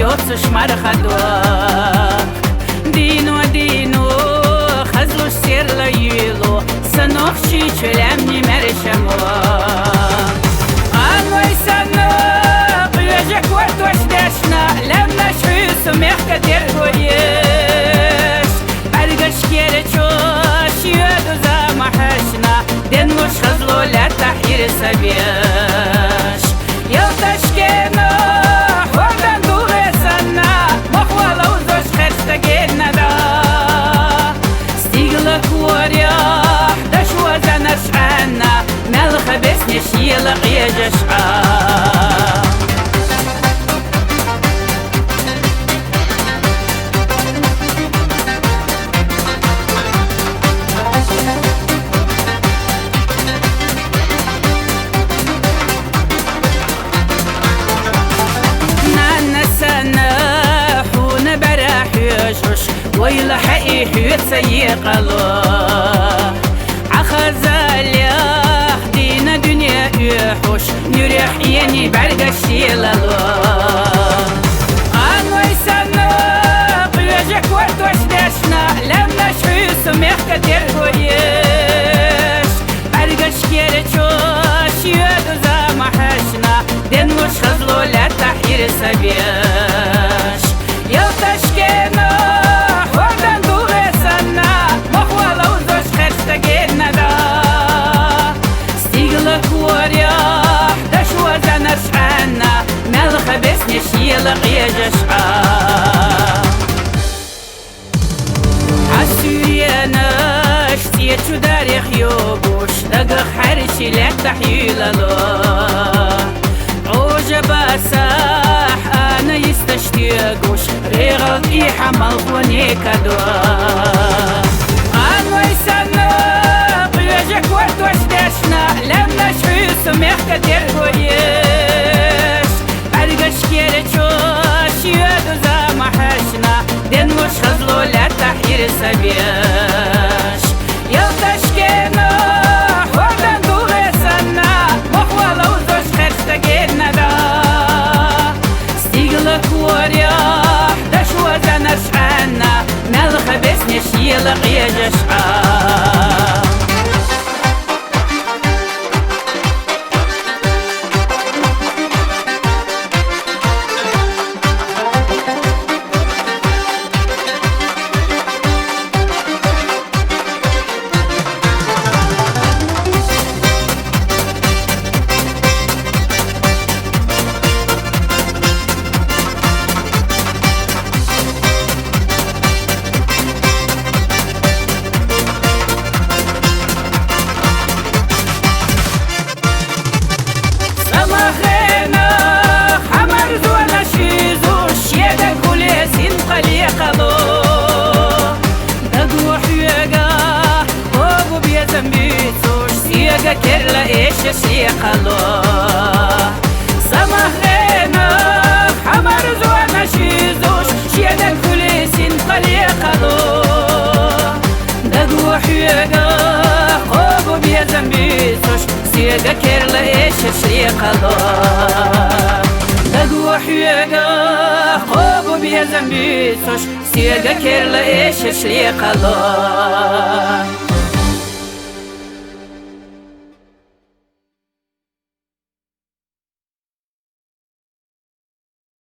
يوتش مرخدوك دينو دينو خزلو سير ليلو سنوخ شي چلمني مرشمو انوي سنوق يجك وردوش دشنا لما شويسو ميخك درگويش برگش كير چوش يدو زمحشنا دنوش خزلو لتحير سبيش يلتش كينو وردن دوغي سنة مخوالا وزوش خرشتا جينا دا ستيغلك ورياح دشوا زنرش عنا ملخ بسنش يلق يجشعا ويلا حقي حيوت سيقلو عخزاليخ دينا دنيا يحوش نريح يني برقش يلالو انوي سنوق يجك وردوش دشنا لما شويسو ميخك درگويش برقش كير چوش يدو زمحشنا دنوش خزلو لتحير سبيش يلتش كينو يلق يجشعا عالسوريانا اشتيتشو داريخ يوبوش دقق حرشي لك تحيلالو عوجبا ساح انا يستشتيقوش ريغلط ايحا ملخوني كدو انوي سنوق يجك وردوش دشنا لما شويسو ميخك درگويش برگش كير چوش يدو زمحشنا دنوش خزلو لتحير سبيش يلتش كينو وردن دوغي سنة مخوالا وزوش خرشتا جينا دا ستيغلك ورياح دشوا زنرش عنا ملخ بسنش يلق يجشعا كرلا ايش يقلو سمحنا حمر زوانا شيزوش شيدا كليسين قليقلو دقو حيقا قوبو بيا زنبيسوش سيقا كرلا ايش يقلو دقو حيقا قوبو بيا زنبيسوش سيقا كرلا ايش يقلو